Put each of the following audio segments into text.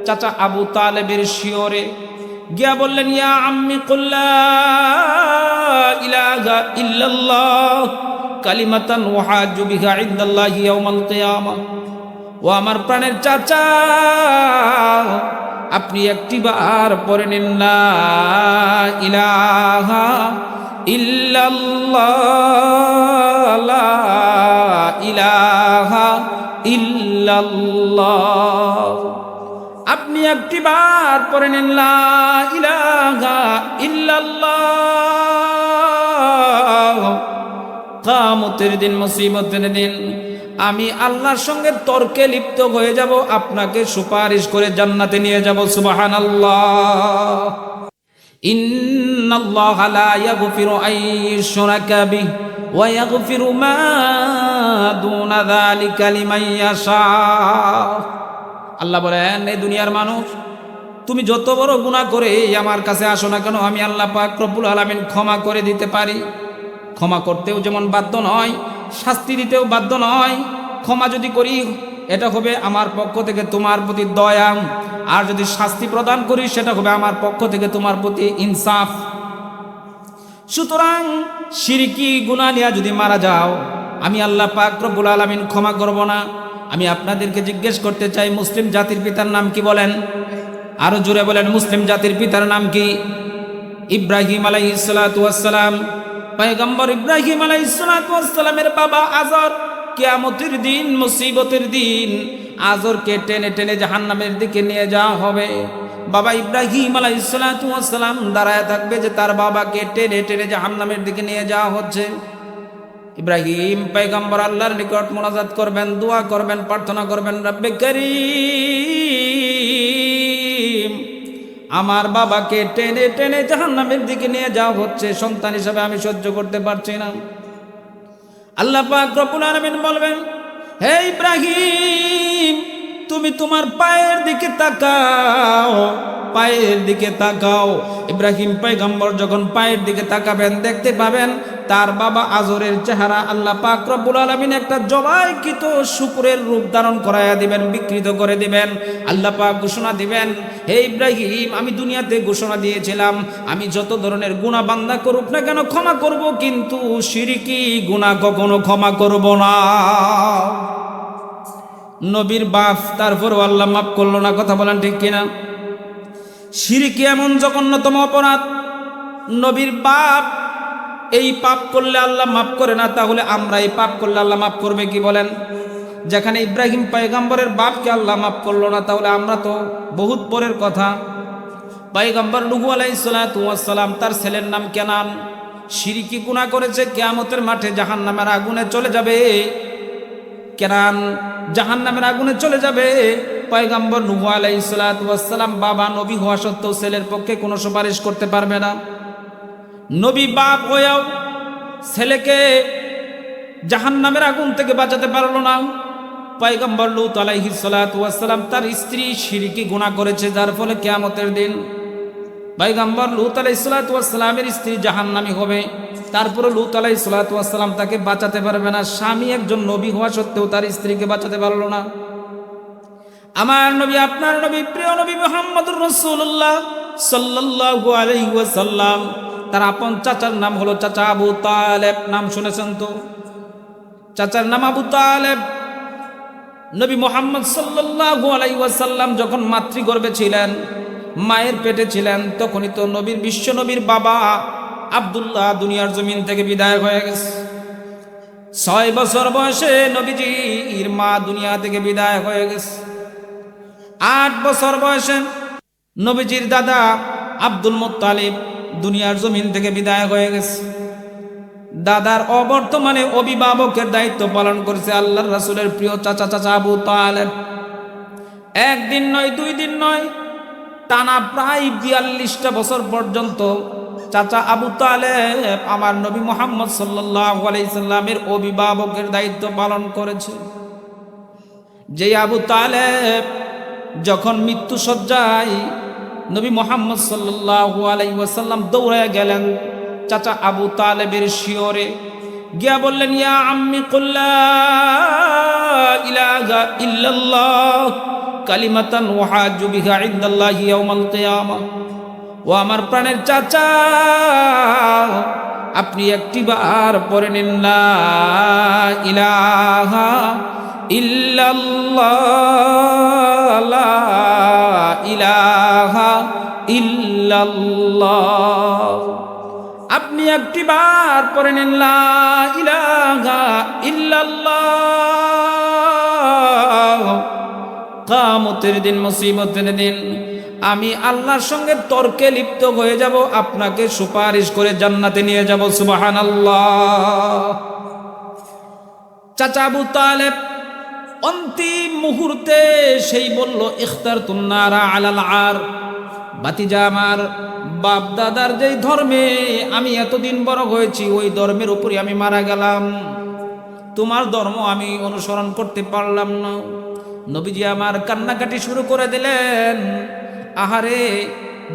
চাচা আবু তালেবের শিওরে গিয়া বললেন, ইয়া আম্মি কুল লা ইলাহা ইল্লাল্লাহ কালিমাতান ওয়াহাজ্জু বিহা ইনদাল্লাহি ইয়াউমাল কিয়ামাহ। ও আমার প্রাণের চাচা, আপনি একটিবার পড়ে নিন, লা ইলাহা ইল্লাল্লাহ, লা ইলাহা ইল্লাল্লাহ। আপনি একটিবার পড়ে নিন, লা ইলাহা ইল্লাল্লাহ। কিয়ামতের দিন, মুসিবতের দিন আমি আল্লাহর সঙ্গে তর্কে লিপ্ত হয়ে যাব, আপনাকে সুপারিশ করে জান্নাতে নিয়ে যাব। সুবহানাল্লাহ। ইন্নাল্লাহা লা ইয়াগফিরু আন ইউশরাকা বিহি ওয়া ইয়াগফিরু মা দুনা যালিকা লিমান ইয়াশা। আল্লাহ বলেন, এই দুনিয়ার মানুষ, তুমি যত বড় গুনাহ করে আমার কাছে আসো না কেন, আমি আল্লাহ পাক রব্বুল আলামিন ক্ষমা করে দিতে পারি। ক্ষমা করতেও যেমন বাধ্য নয়, শাস্তি দিতেও বাধ্য নয়। ক্ষমা যদি করি এটা হবে আমার পক্ষ থেকে তোমার প্রতি দয়া, আর যদি শাস্তি প্রদান করি সেটা হবে আমার পক্ষ থেকে তোমার প্রতি ইনসাফ। সুতরাং শিরকি গুনাহ নিয়ে যদি মারা যাও, আমি আল্লাহ পাক রব্বুল আলামিন ক্ষমা করব না। আমি আপনাদেরকে জিজ্ঞেস করতে চাই, মুসলিম জাতির পিতার নাম কি বলেন? আরো জোরে বলেন, মুসলিম জাতির পিতার নাম কি? ইব্রাহিম আলাইহিস সালাতু ওয়াস সালাম। পয়গম্বর ইব্রাহিম আলাইহিস সালাতু ওয়াস সালামের বাবা আজর, কিয়ামতের দিন, মুসিবতের দিন আজরকে টেনে টেনে জাহান্নামের দিকে নিয়ে যাওয়া হবে। বাবা ইব্রাহিম আলাইহিস সালাতু ওয়াস সালাম দাঁড়ায় থাকবে যে তার বাবাকে টেনে টেনে জাহান্নামের দিকে নিয়ে যাওয়া হচ্ছে। ইব্রাহিম পয়গম্বর আল্লাহর নিকট মুনাজাত করবেন, দোয়া করবেন, প্রার্থনা করবেন, রব্বে করিম, আমার বাবাকে টেনে টেনে জাহান্নামের দিকে নিয়ে যাওয়া হচ্ছে, সন্তান হিসাবে আমি সহ্য করতে পারছি না। আল্লাহ পাক রব্বুল আলামিন বলবেন, হে ইব্রাহিম, তুমি তোমার পায়ের দিকে তাকাও, পায়ের দিকে তাকাও। ইব্রাহিম পয়গম্বর যখন পায়ের দিকে তাকাবেন, দেখতে পাবেন তার বাবা আজরের চেহারা আল্লাহ পাক রব্বুল আলামিন একটা জবাইকৃত শুকরের রূপ ধারণ করায়া দিবেন, বিকৃত করে দিবেন। আল্লাহ পাক ঘোষণা দিবেন, হে ইব্রাহিম, আমি দুনিয়াতে ঘোষণা দিয়েছিলাম আমি যত ধরনের গুনাহ বান্দা করুক না কেন ক্ষমা করব, কিন্তু শিরকি গুনাহ কখনো ক্ষমা করব না। নবীর বাপ, তারপরও আল্লাহ মাফ করলো না। কথা বলেন ঠিক কিনা? শিরকি এমন জঘন্যতম অপরাধ, নবীর বাপ এই পাপ করলে আল্লাহ মাফ করে না, তাহলে আমরা এই পাপ করলে আল্লাহ মাফ করবে কি বলেন? যেখানে ইব্রাহিম পয়গম্বরের বাপকে আল্লাহ মাফ করলো না, তাহলে আমরা তো বহুত পরের কথা। পয়গম্বর নূহ আলাইহিস সালাতু ওয়াস সালাম, তার ছেলের নাম কেনান, শিরকি গুনাহ করেছে, কিয়ামতের মাঠে জাহান্নামের আগুনে চলে যাবে। কেনান জাহান্নামের আগুনে চলে যাবে। পয়গম্বর নূহ আলাইহিস সালাতু ওয়াস সালাম বাবা নবী হওয়া সত্ত্বেও ছেলের পক্ষে কোনো সুপারিশ করতে পারবে না। নবী বাপ হয়েও ছেলেকে জাহান্নামের আগুন থেকে বাঁচাতে পারলো না। পয়গম্বর লূত আলাইহিস সালাতু ওয়াস সালাম, তার স্ত্রী শিরকি গুনাহ করেছে, যার ফলে কিয়ামতের দিন পয়গম্বর লূত আলাইহিস সালাতু ওয়াস সালামের স্ত্রী জাহান্নামী হবে। তারপরে লূত আলাইহিস সালাতু ওয়াস সালাম তাকে বাঁচাতে পারবে না। স্বামী একজন নবী হওয়া সত্ত্বেও তার স্ত্রীকে বাঁচাতে পারলো না। আমার নবী, আপনার নবী, প্রিয় নবী মুহাম্মদুর রাসূলুল্লাহ সাল্লাল্লাহু আলাইহি ওয়াসাল্লাম, তার আপন চাচার নাম হলো চাচা আবু তালেব। নাম শুনেছেন তো? চাচার নাম আবু তালেব। নবী মুহাম্মদ সাল্লাল্লাহু আলাইহি ওয়াসাল্লাম যখন মাতৃগর্ভে ছিলেন, মায়ের পেটে ছিলেন, তখনই তো নবীর, বিশ্ব নবীর বাবা আব্দুল্লাহ দুনিয়ার জমিন থেকে বিদায় হয়ে গেছে। 6 বছর বয়সে নবীজির মা দুনিয়া থেকে বিদায় হয়ে গেছে। 8 বছর বয়সে নবীজির দাদা আব্দুল মুত্তালিব দুনিয়ার জমিন থেকে বিদায় হয়ে গেছে। দাদার অবর্তমানে অভিভাবকের দায়িত্ব পালন করেছে আল্লাহর রাসূলের প্রিয় চাচা আবু তালেব। 1 দিন নয়, 2 দিন নয়, টানা প্রায় 42টা বছর পর্যন্ত চাচা আবু তালেব আমার নবী মুহাম্মদ সাল্লাল্লাহু আলাইহি সাল্লামের অভিভাবকের দায়িত্ব পালন করেছে। যে আবু তালেব যখন মৃত্যু শয্যায়, নবী মুহাম্মদ সাল্লাল্লাহু আলাইহি ওয়াসাল্লাম দৌড়ায় গেলেন চাচা আবু তালেবের শিয়রে, গিয়া বললেন, ইয়া আম্মি কুল লা ইলাহা ইল্লাল্লাহ কালিমাতান ওয়াহাজু বিহা ইনদাল্লাহি ইয়াউমাল কিয়ামা। ও আমার প্রাণের চাচা, আপনি একটিবার পড়ে নিন লা ইলাহা ইল্লাল্লাহ, লা ইলাহা ইল্লাল্লাহ। আপনি একটিবার পড়ে নিন লা ইলাহা ইল্লাল্লাহ। কিয়ামতের দিন, মুসিবতের দিন আমি আল্লাহর সঙ্গে তর্কে লিপ্ত হয়ে যাব, আপনাকে সুপারিশ করে জান্নাতে নিয়ে যাব। সুবহানাল্লাহ। চাচা আবু তালেব অন্তিম মুহূর্তে সেই বলল, ইখতারতুন নারা আলাল আর। বাতিজা আমার, বাপ দাদার যেই ধর্মে আমি এতদিন বড় হয়েছি, ওই ধর্মের উপরে আমি মারা গেলাম। তোমার ধর্ম আমি অনুসরণ করতে পারলাম না। নবীজি আমার কান্নাকাটি শুরু করে দিলেন। আহারে,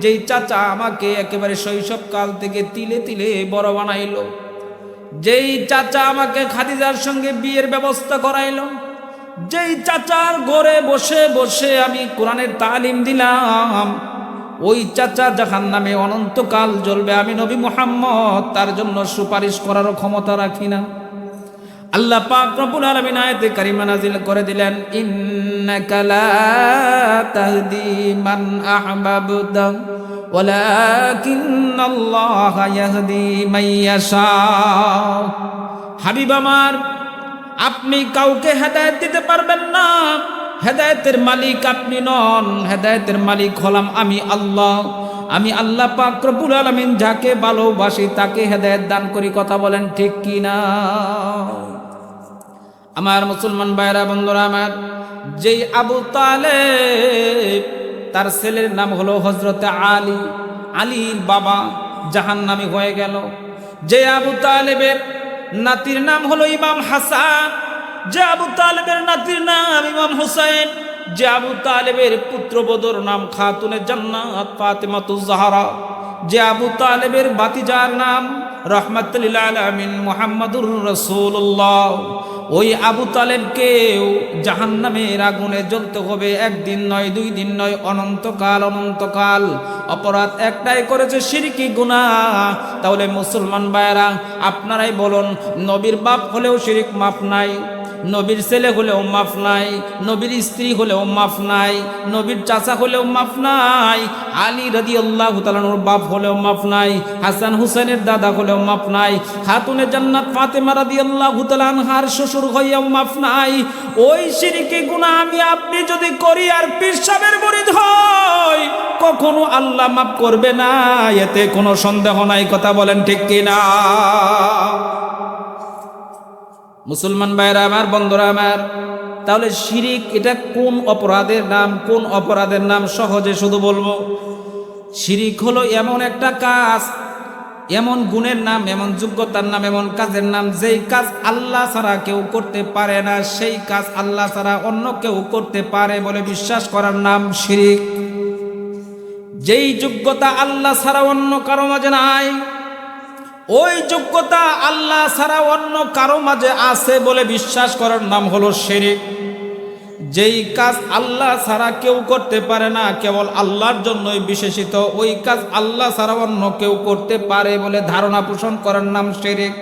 যেই চাচা আমাকে একেবারে শৈশবকাল থেকে তিলে তিলে বড় বানাইলো, যেই চাচা আমাকে খাদিজার সঙ্গে বিয়ের ব্যবস্থা করাইলো, যেই চাচার ঘরে বসে বসে আমি কোরআনের তালিম দিলাম, ওই চাচা জাহান্নামে অনন্তকাল জ্বলবে। আমি নবী মুহাম্মদ তার জন্য সুপারিশ করার ক্ষমতা রাখি না। আল্লাহ পাক রব্বুল আলামিন আয়াতে কারিমা নাযিল করে দিলেন, ইন্নাকা লা তাহদি মান আহবাবতা ওয়ালাকিন্নাল্লাহা ইয়াহদি মান ইয়াশা। হাবিব আমার, আপনি কাউকে হেদায়েত দিতে পারবেন না। হেদায়েতের মালিক আপনি নন, হেদায়েতের মালিক হলাম আমি আল্লাহ। আমি আল্লাহ পাক রব্বুল আলামিন যাকে ভালোবাসি তাকে হেদায়েত দান করি। কথা বলেন ঠিক কি না? আমার মুসলমান ভাইরা, বন্ধুরা আমার, যেই আবু তালেব তার ছেলের নাম হলো হযরতে আলী, আলীর বাবা জাহান্নামী হয়ে গেল। যে আবু তালেবের নাতির নাম হলো ইমাম হাসান, যে আবু তালেবের নাতির নাম ইমাম হুসাইন, যে আবু তালেবের পুত্রবধূর নাম খাতুনে জান্নাত ফাতেমাতুজ জাহরা, যে আবু তালেবের বাতিজার নাম রাহমাতুল লিল আলামিন মুহাম্মাদুর রাসূলুল্লাহ, ওই আবু তালেবকেও জাহান্নামের আগুনে জ্বলতে হবে। একদিন নয়, দুই দিন নয়, অনন্তকাল অনন্তকাল। অপরাধ একটাই করেছে, শিরকি গুনাহ। তাহলে মুসলমান ভাইয়েরা, আপনারাই বলুন, নবীর বাপ হলেও শিরিক মাফ নাই, নবীর ছেলে হলেও মাফ নাই, নবীর স্ত্রী হলেও মাফ নাই, নবীর চাচা হলেও মাফ নাই, আলী রাদিয়াল্লাহু তাআলার বাপ হলেও মাফ নাই, হাসান হুসেনের দাদা হলেও মাফ নাই, খাতুনে জান্নাত ফাতেমা রাদিয়াল্লাহু তাআলা আনহার শ্বশুর হইয়াও মাফ নাই। ওই শিরকি গুনাহ আমি আপনি যদি করি আর পীর সাহেবের মুরিদ হই, কখনো আল্লাহ মাফ করবে না, এতে কোনো সন্দেহ নাই। কথা বলেন ঠিক কিনা? মুসলমান ভাইরা আমার, বন্ধুরা আমার, তাহলে শিরিক এটা কোন অপরাধের নাম? কোন অপরাধের নাম? সহজে শুধু বলবো, শিরিক হলো এমন একটা কাজ, এমন গুণের নাম, এমন যোগ্যতার নাম, এমন কাজের নাম, যেই কাজ আল্লাহ ছাড়া কেউ করতে পারে না, সেই কাজ আল্লাহ ছাড়া অন্য কেউ করতে পারে বলে বিশ্বাস করার নাম শিরিক। যেই যোগ্যতা আল্লাহ ছাড়া অন্য কারো মাঝে নাই, ওই যোগ্যতা আল্লাহ ছাড়া অন্য কারো মাঝে আছে বলে বিশ্বাস করার নাম হলো শিরিক। যেই কাজ আল্লাহ ছাড়া কেউ করতে পারে না, কেবল আল্লাহর জন্যই বিশেষিত, ওই কাজ আল্লাহ ছাড়া অন্য কেউ করতে পারে বলে ধারণা পোষণ করার নাম শিরিক।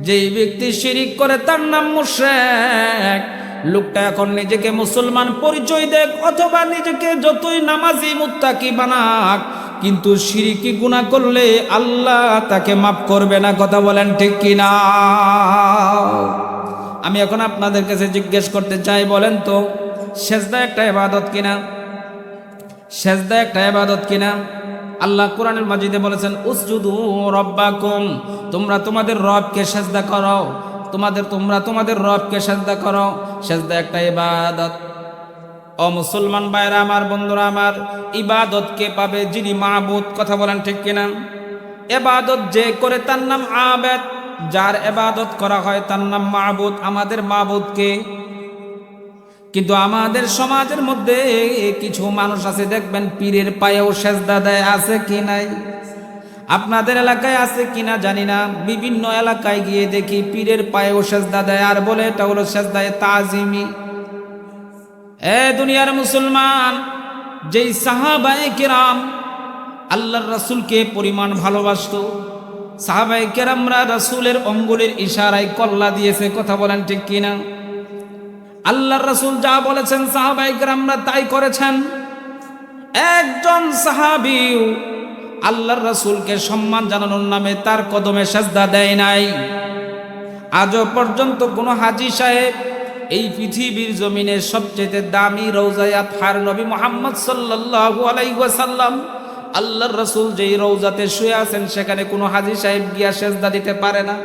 যেই ব্যক্তি শিরিক করে তার নাম মুশরিক। লোকটা এখন নিজেকে মুসলমান পরিচয় দেখ, অথবা নিজেকে যতই নামাজি মুত্তাকি বানাক, কিন্তু শিরিকি গুনাহ করলে আল্লাহ তাকে মাফ করবে না। কথা বলেন ঠিক কিনা? আমি এখন আপনাদের কাছে জিজ্ঞেস করতে চাই, বলেন তো, সেজদা একটা ইবাদত কিনা? সেজদা একটা ইবাদত কিনা? আল্লাহ কোরআনুল মাজিদে বলেছেন, উসজুদু রাব্বাকুম, তোমরা তোমাদের রবকে সেজদা করো, তোমরা তোমাদের রবকে সেজদা করো। সেজদা একটা ইবাদত। ও মুসলমান ভাইরা আমার, বন্ধুরা আমার, ইবাদত কে পাবে? যিনি মাবুদ। কথা বলেন ঠিক কিনা? ইবাদত যে করে তার নাম আবেদ, যার ইবাদত করা হয় তার নাম মাবুদ। আমাদের মাবুদ কে? কিন্তু আমাদের সমাজের মধ্যে কিছু মানুষ আছে, দেখবেন পীরের পায়েও সেজদা দেয়। আছে কি নাই? আপনাদের এলাকায় আছে কিনা জানি না, বিভিন্ন এলাকায় গিয়ে দেখি পীরের পায়েও সেজদা দেয়, আর বলে এটা হলো সেজদায়ে তাজিমি। এ দুনিয়ার মুসলমান, যেই সাহাবায়ে কেরাম আল্লাহর রাসূলকে পরিমাণ ভালোবাসতো, সাহাবায়ে কেরামরা রাসূলের অঙ্গুলের ইশারায় কল্লা দিয়েছে। কথা বলেন ঠিক কিনা? আল্লাহর রাসূল যা বলেছেন সাহাবায়ে কেরামরা তাই করেছেন। একজন সাহাবীও আল্লাহর রাসূলকে সম্মান জানানোর নামে তার কদমে সেজদা দেয় নাই। আজও পর্যন্ত কোনো হাজী সাহেব এই পৃথিবীর জমিনের সবচেয়ে দামি রওজায়ে আতহার নবী মুহাম্মদ সাল্লাল্লাহু আলাইহি ওয়াসাল্লাম আল্লাহর রাসূল যেই রওজাতে শুয়ে আছেন সেখানে কোনো হাজী সাহেব গিয়া সেজদা দিতে পারে না।